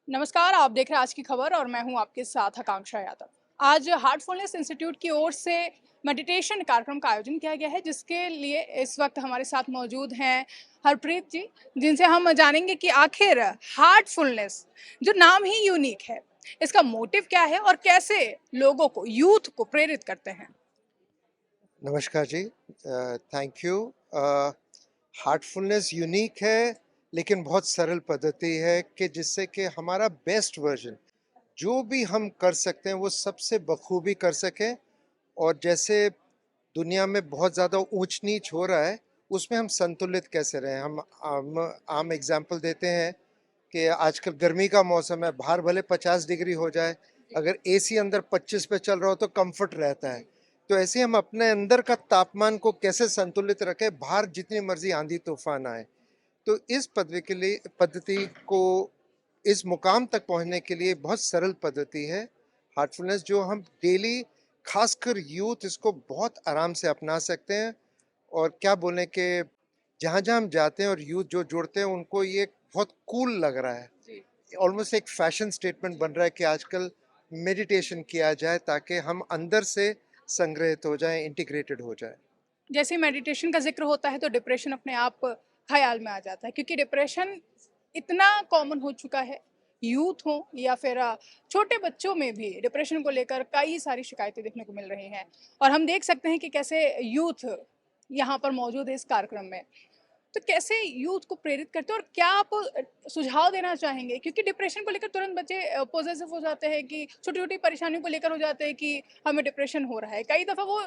नमस्कार, आप देख रहे हैं आज की खबर और मैं हूं आपके साथ आकांक्षा यादव। आज हार्टफुलनेस इंस्टीट्यूट की ओर से मेडिटेशन कार्यक्रम का आयोजन किया गया है, जिसके लिए इस वक्त हमारे साथ मौजूद हैं हरप्रीत जी, जिनसे हम जानेंगे कि आखिर हार्टफुलनेस जो नाम ही यूनिक है, इसका मोटिव क्या है और कैसे लोगों को, यूथ को प्रेरित करते हैं। नमस्कार जी। Thank you. हार्टफुलनेस यूनिक है, लेकिन बहुत सरल पद्धति है कि जिससे कि हमारा बेस्ट वर्जन जो भी हम कर सकते हैं वो सबसे बखूबी कर सकें। और जैसे दुनिया में बहुत ज़्यादा ऊंच नीच हो रहा है, उसमें हम संतुलित कैसे रहें। हम आम एग्जांपल देते हैं कि आजकल गर्मी का मौसम है, बाहर भले 50 डिग्री हो जाए, अगर एसी अंदर 25 पे चल रहा हो तो कंफर्ट रहता है। तो ऐसे हम अपने अंदर का तापमान को कैसे संतुलित रखें, बाहर जितनी मर्जी आंधी तूफान आए। तो इस पद्धति को इस मुकाम तक पहुंचने के लिए बहुत सरल पद्धति है हार्टफुलनेस, जो हम डेली, खासकर यूथ, इसको बहुत आराम से अपना सकते हैं। और क्या बोलें कि जहाँ जहाँ हम जाते हैं और यूथ जो जुड़ते हैं, उनको ये बहुत कूल लग रहा है। ऑलमोस्ट एक फैशन स्टेटमेंट बन रहा है कि आजकल मेडिटेशन किया जाए ताकि हम अंदर से संग्रहित हो जाएं, इंटीग्रेटेड हो जाए। जैसे मेडिटेशन का ज़िक्र होता है तो डिप्रेशन अपने आप ख़्याल में आ जाता है, क्योंकि डिप्रेशन इतना कॉमन हो चुका है। यूथ हो या फिर छोटे बच्चों में भी डिप्रेशन को लेकर कई सारी शिकायतें देखने को मिल रही हैं, और हम देख सकते हैं कि कैसे यूथ यहाँ पर मौजूद है इस कार्यक्रम में। तो कैसे यूथ को प्रेरित करते हैं और क्या आप सुझाव देना चाहेंगे? क्योंकि डिप्रेशन को लेकर तुरंत बच्चे पॉसेसिव हो जाते हैं, कि छोटी-छोटी परेशानियों को लेकर हो जाते हैं कि हमें डिप्रेशन हो रहा है। कई दफ़ा वो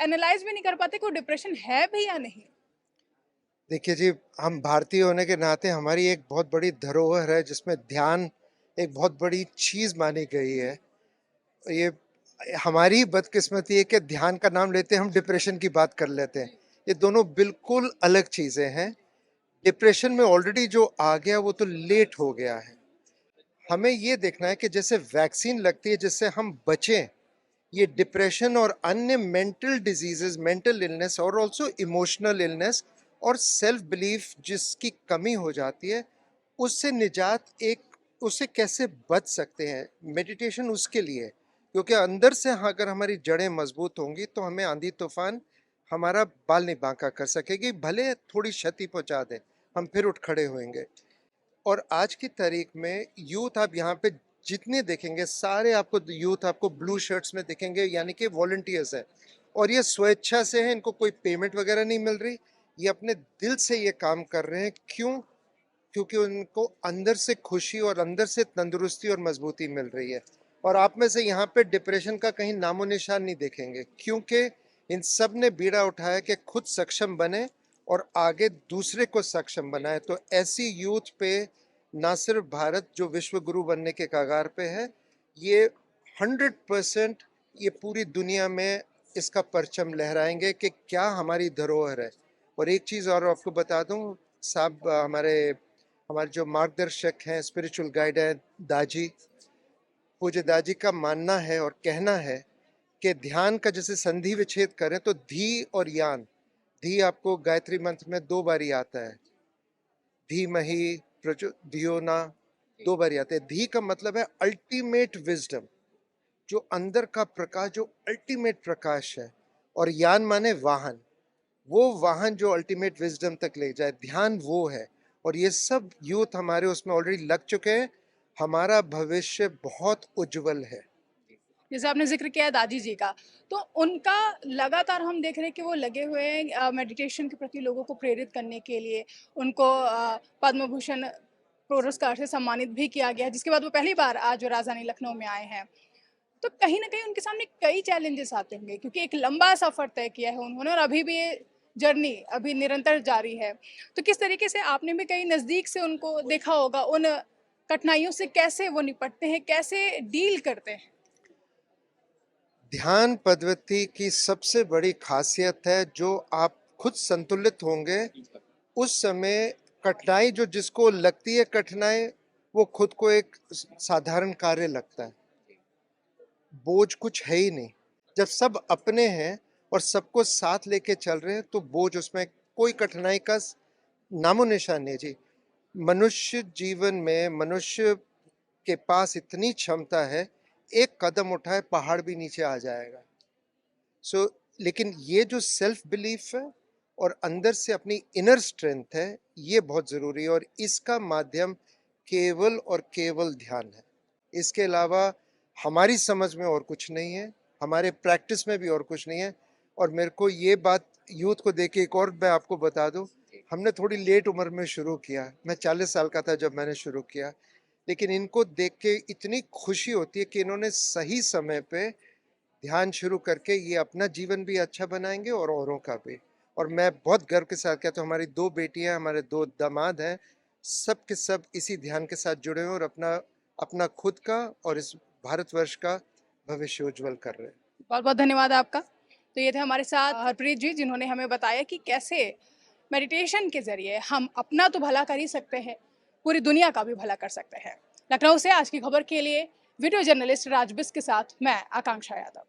एनालाइज़ भी नहीं कर पाते कि वो डिप्रेशन है भी या नहीं। देखिए जी, हम भारतीय होने के नाते हमारी एक बहुत बड़ी धरोहर है जिसमें ध्यान एक बहुत बड़ी चीज़ मानी गई है। ये हमारी बदकिस्मती है कि ध्यान का नाम लेते हम डिप्रेशन की बात कर लेते हैं। ये दोनों बिल्कुल अलग चीज़ें हैं। डिप्रेशन में ऑलरेडी जो आ गया वो तो लेट हो गया है। हमें ये देखना है कि जैसे वैक्सीन लगती है जिससे हम बचें, ये डिप्रेशन और अन्य मेंटल डिजीजेस, मेंटल इलनेस और ऑल्सो इमोशनल इलनेस और सेल्फ बिलीफ जिसकी कमी हो जाती है, उससे निजात एक, उससे कैसे बच सकते हैं, मेडिटेशन उसके लिए है। क्योंकि अंदर से अगर हमारी जड़ें मजबूत होंगी तो हमें आंधी तूफान हमारा बाल नहीं बांका कर सकेगी, भले थोड़ी क्षति पहुंचा दे, हम फिर उठ खड़े होंगे। और आज की तारीख में यूथ आप यहाँ पे जितने देखेंगे, सारे आपको यूथ आपको ब्लू शर्ट्स में दिखेंगे, यानी कि वॉलंटियर्स हैं। और ये स्वेच्छा से है, इनको कोई पेमेंट वगैरह नहीं मिल रही, ये अपने दिल से ये काम कर रहे हैं। क्यों? क्योंकि उनको अंदर से खुशी और अंदर से तंदुरुस्ती और मजबूती मिल रही है। और आप में से यहाँ पे डिप्रेशन का कहीं नामो निशान नहीं देखेंगे, क्योंकि इन सब ने बीड़ा उठाया कि खुद सक्षम बने और आगे दूसरे को सक्षम बनाए। तो ऐसी यूथ पे ना सिर्फ भारत, जो विश्व गुरु बनने के कगार पे है, ये 100% ये पूरी दुनिया में इसका परचम लहराएंगे कि क्या हमारी धरोहर है। और एक चीज़ और आपको बता दूं साहब, हमारे हमारे जो मार्गदर्शक हैं, स्पिरिचुअल गाइड है दाजी, पूज्य दाजी का मानना है और कहना है कि ध्यान का जैसे संधि विच्छेद करें तो धी और यान, धी आपको गायत्री मंत्र में 2 बार आता है, धीमहि धियो ना, 2 बार आता है। धी का मतलब है अल्टीमेट विजडम, जो अंदर का प्रकाश, जो अल्टीमेट प्रकाश है। और यान माने वाहन, वो वाहन जो अल्टीमेट विजडम तक ले जाए, ध्यान वो है। और ये सब यूथ हमारे उसमें ऑलरेडी लग चुके हैं। हमारा भविष्य बहुत उज्जवल है। जैसे आपने ज़िक्र किया दादी जी का, तो उनका लगातार हम देख रहे हैं कि वो लगे हुए हैं मेडिटेशन के प्रति लोगों को प्रेरित करने के लिए। उनको पद्म भूषण पुरस्कार से सम्मानित भी किया गया है, जिसके बाद वो पहली बार आज राजधानी लखनऊ में आए हैं। तो कहीं न कहीं उनके सामने कई चैलेंजेस आते होंगे, क्योंकि एक लंबा सफ़र तय किया है उन्होंने और अभी भी ये जर्नी अभी निरंतर जारी है। तो किस तरीके से आपने भी कहीं नज़दीक से उनको देखा होगा, उन कठिनाइयों से कैसे वो निपटते हैं, कैसे डील करते हैं? ध्यान पद्धति की सबसे बड़ी खासियत है, जो आप खुद संतुलित होंगे उस समय कठिनाई जो जिसको लगती है कठिनाई, वो खुद को एक साधारण कार्य लगता है। बोझ कुछ है ही नहीं। जब सब अपने हैं और सबको साथ लेके चल रहे हैं तो बोझ, उसमें कोई कठिनाई का नामो निशान नहीं जी। मनुष्य जीवन में मनुष्य के पास इतनी क्षमता है, एक कदम उठाए पहाड़ भी नीचे आ जाएगा। सो लेकिन ये जो सेल्फ बिलीफ है और अंदर से अपनी इनर स्ट्रेंथ है, ये बहुत ज़रूरी है और इसका माध्यम केवल और केवल ध्यान है। इसके अलावा हमारी समझ में और कुछ नहीं है, हमारे प्रैक्टिस में भी और कुछ नहीं है। और मेरे को ये बात यूथ को देख के एक और मैं आपको बता दूं, हमने थोड़ी लेट उम्र में शुरू किया, मैं 40 साल का था जब मैंने शुरू किया, लेकिन इनको देख के इतनी खुशी होती है कि इन्होंने सही समय पे ध्यान शुरू करके ये अपना जीवन भी अच्छा बनाएंगे और औरों का भी। और मैं बहुत गर्व के साथ कहता हूँ, हमारी 2 बेटियां, हमारे 2 दामाद हैं, सब के सब इसी ध्यान के साथ जुड़े हुए और अपना अपना खुद का और इस भारतवर्ष का भविष्य उज्जवल कर रहे हैं। बहुत बहुत धन्यवाद आपका। तो ये थे हमारे साथ हरप्रीत जी, जिन्होंने हमें बताया कि कैसे मेडिटेशन के जरिए हम अपना तो भला कर ही सकते हैं, पूरी दुनिया का भी भला कर सकते हैं। लखनऊ से आज की खबर के लिए वीडियो जर्नलिस्ट राजबिस के साथ मैं आकांक्षा यादव।